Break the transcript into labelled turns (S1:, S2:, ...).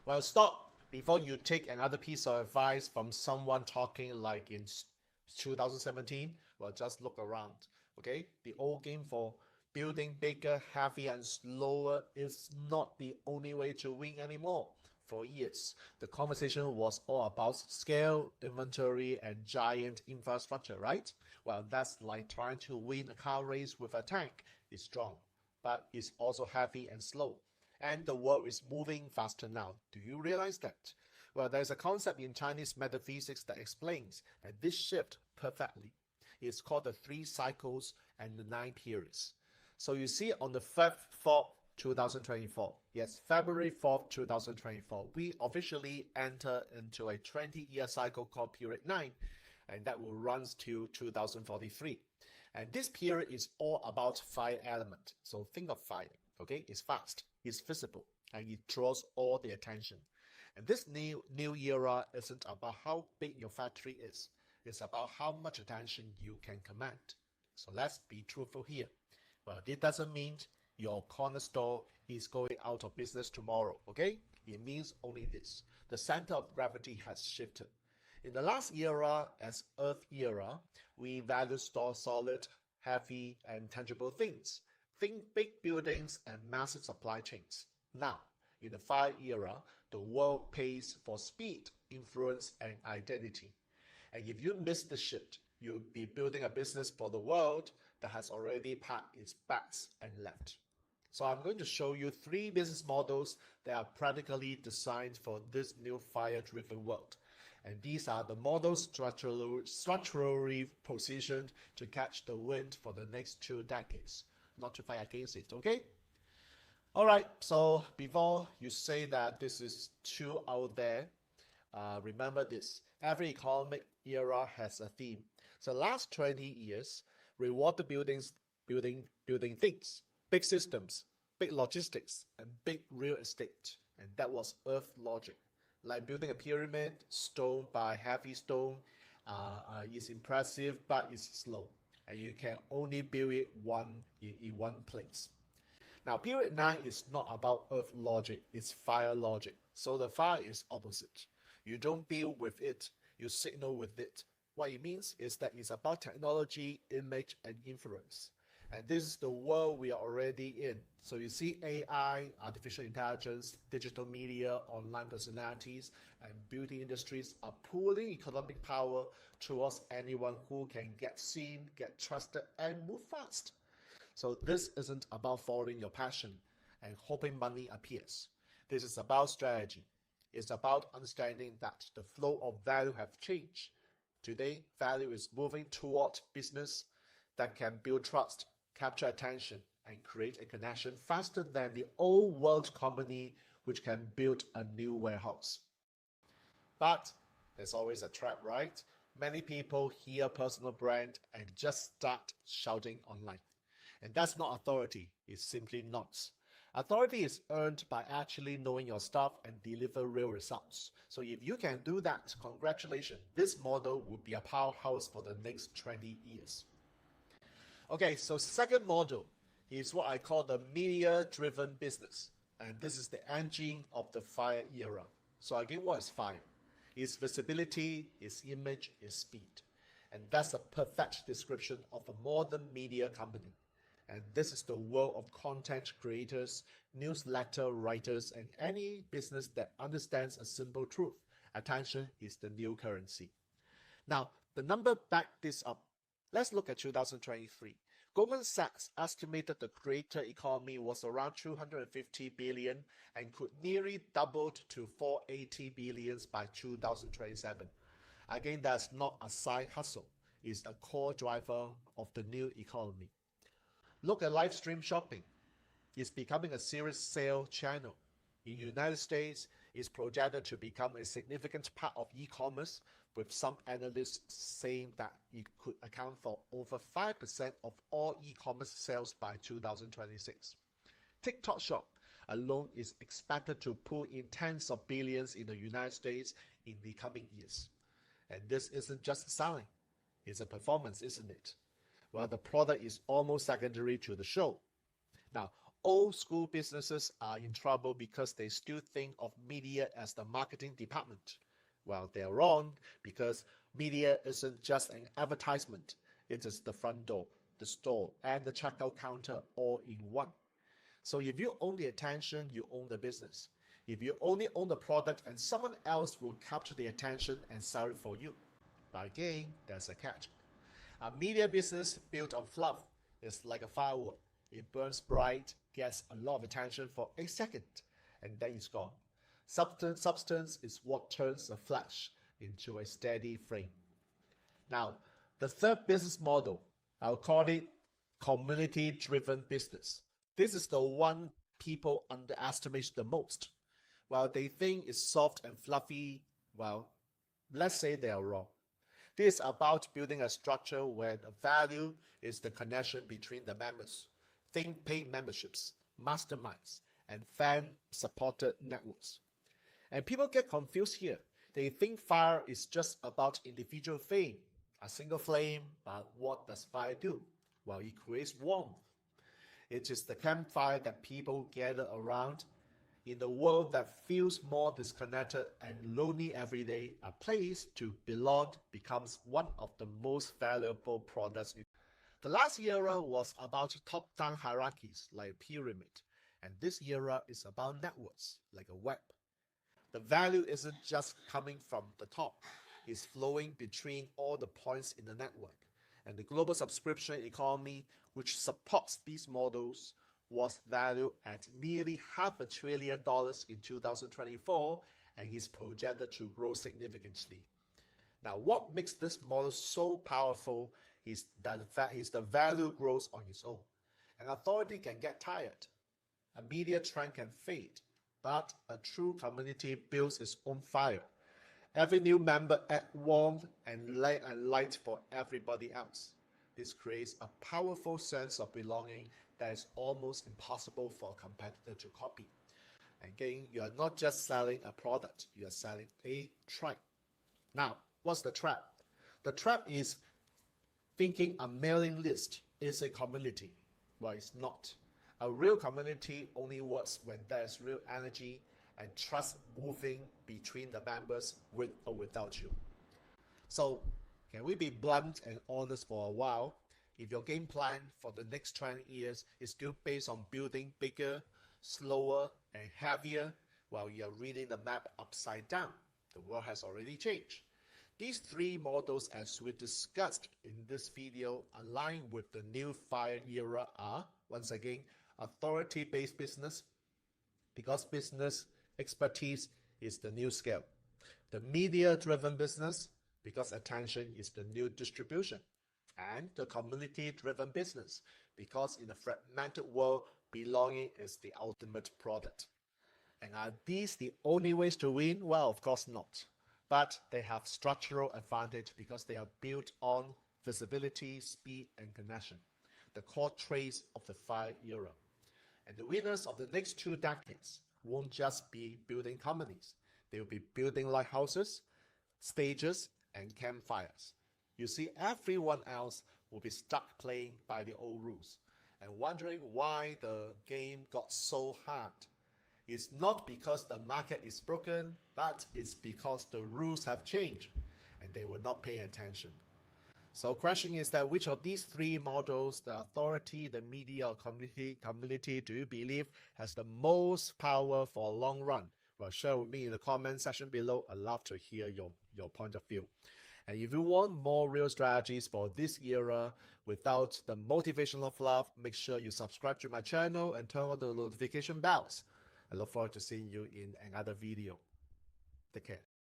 S1: Well, stop before you take another piece of advice from someone talking like in 2017. Well, just look around. Okay, the old game for building bigger, heavier, and slower is not the only way to win anymore. For years, the conversation was all about scale, inventory, and giant infrastructure, right? Well, that's like trying to win a car race with a tank. It's strong, but it's also heavy and slow. And the world is moving faster now. Do you realize that? Well, there's a concept in Chinese metaphysics that explains that this shift perfectly. It's called the three cycles and the nine periods. So you see on the Feb 4th, 2024, yes, February 4th, 2024, we officially enter into a 20-year cycle called period 9, and that will run till 2043. And this period is all about fire element. So think of fire, okay? It's fast, it's visible, and it draws all the attention. And this new era isn't about how big your factory is. It's about how much attention you can command. So let's be truthful here. Well, it doesn't mean your corner store is going out of business tomorrow, okay? It means only this. The center of gravity has shifted. In the last era, as Earth era, we value store solid, heavy, and tangible things. Think big buildings and massive supply chains. Now, in the fire era, the world pays for speed, influence, and identity. And if you miss the shift, you'll be building a business for the world that has already packed its bags and left. So I'm going to show you three business models that are practically designed for this new fire-driven world. And these are the models structurally positioned to catch the wind for the next 2 decades, not to fight against it, okay? All right, so before you say that this is too out there, remember this. Every economic era has a theme. So last 20 years, reward the building things, big systems, big logistics, and big real estate. And that was Earth logic. Like building a pyramid, stone by heavy stone, is impressive, but it's slow. And you can only build it in one place. Now, period 9 is not about Earth logic, it's fire logic. So the fire is opposite. You don't build with it, you signal with it. What it means is that it's about technology, image, and influence. And this is the world we are already in. So you see AI, artificial intelligence, digital media, online personalities, and beauty industries are pulling economic power towards anyone who can get seen, get trusted, and move fast. So this isn't about following your passion and hoping money appears. This is about strategy. It's about understanding that the flow of value have changed. Today, value is moving toward business that can build trust, capture attention, and create a connection faster than the old world company which can build a new warehouse. But there's always a trap, right? Many people hear personal brand and just start shouting online. And that's not authority, it's simply not. Authority is earned by actually knowing your stuff and deliver real results. So if you can do that, congratulations, this model would be a powerhouse for the next 20 years. Okay, so second model is what I call the media-driven business. And this is the engine of the fire era. So again, what is fire? It's visibility, it's image, it's speed. And that's a perfect description of a modern media company. And this is the world of content creators, newsletter writers, and any business that understands a simple truth. Attention is the new currency. Now, the number back this up. Let's look at 2023. Goldman Sachs estimated the creator economy was around 250 billion and could nearly double to 480 billions by 2027. Again, that's not a side hustle. It's a core driver of the new economy. Look at live stream shopping. It's becoming a serious sale channel. In the United States, it's projected to become a significant part of e-commerce, with some analysts saying that it could account for over 5% of all e-commerce sales by 2026. TikTok Shop alone is expected to pull in tens of billions in the United States in the coming years. And this isn't just selling, it's a performance, isn't it? Well, the product is almost secondary to the show. Now, old school businesses are in trouble because they still think of media as the marketing department. Well, they're wrong because media isn't just an advertisement. It is the front door, the store, and the checkout counter all in one. So if you own the attention, you own the business. If you only own the product and someone else will capture the attention and sell it for you. But again, there's a catch. A media business built on fluff is like a firework. It burns bright, gets a lot of attention for a second, and then it's gone. Substance is what turns the flash into a steady flame. Now, the third business model, I'll call it community-driven business. This is the one people underestimate the most. While they think it's soft and fluffy, well, let's say they are wrong. This is about building a structure where the value is the connection between the members. Think paid memberships, masterminds, and fan-supported networks. And people get confused here. They think fire is just about individual fame, a single flame, but what does fire do? Well, it creates warmth. It is the campfire that people gather around. In a world that feels more disconnected and lonely every day, a place to belong becomes one of the most valuable products. The last era was about top-down hierarchies like a pyramid, and this era is about networks like a web. The value isn't just coming from the top, it's flowing between all the points in the network. And the global subscription economy, which supports these models, was valued at nearly $500 billion in 2024 and is projected to grow significantly. Now, what makes this model so powerful is that the value grows on its own. An authority can get tired, a media trend can fade, but a true community builds its own fire. Every new member adds warmth and light for everybody else. This creates a powerful sense of belonging that is almost impossible for a competitor to copy. Again, you are not just selling a product, you are selling a tribe. Now, what's the trap? The trap is thinking a mailing list is a community. Well, it's not. A real community only works when there's real energy and trust moving between the members with or without you. So, can we be blunt and honest for a while? If your game plan for the next 20 years is still based on building bigger, slower, and heavier, while you're reading the map upside down, the world has already changed. These three models, as we discussed in this video, align with the new FIRE era are, once again, authority-based business, because business expertise is the new scale. The media-driven business, because attention is the new distribution. And the community-driven business, because in a fragmented world, belonging is the ultimate product. And are these the only ways to win? Well, of course not. But they have structural advantage because they are built on visibility, speed, and connection, the core traits of the FIRE era. And the winners of the next 2 decades won't just be building companies. They will be building lighthouses, stages, and campfires. You see, everyone else will be stuck playing by the old rules and wondering why the game got so hard. It's not because the market is broken, but it's because the rules have changed and they will not pay attention. So question is that which of these 3 models, the authority, the media, or community, do you believe has the most power for a long run? Well, share with me in the comment section below. I'd love to hear your point of view. And if you want more real strategies for this era without the motivational fluff, make sure you subscribe to my channel and turn on the notification bells. I look forward to seeing you in another video. Take care.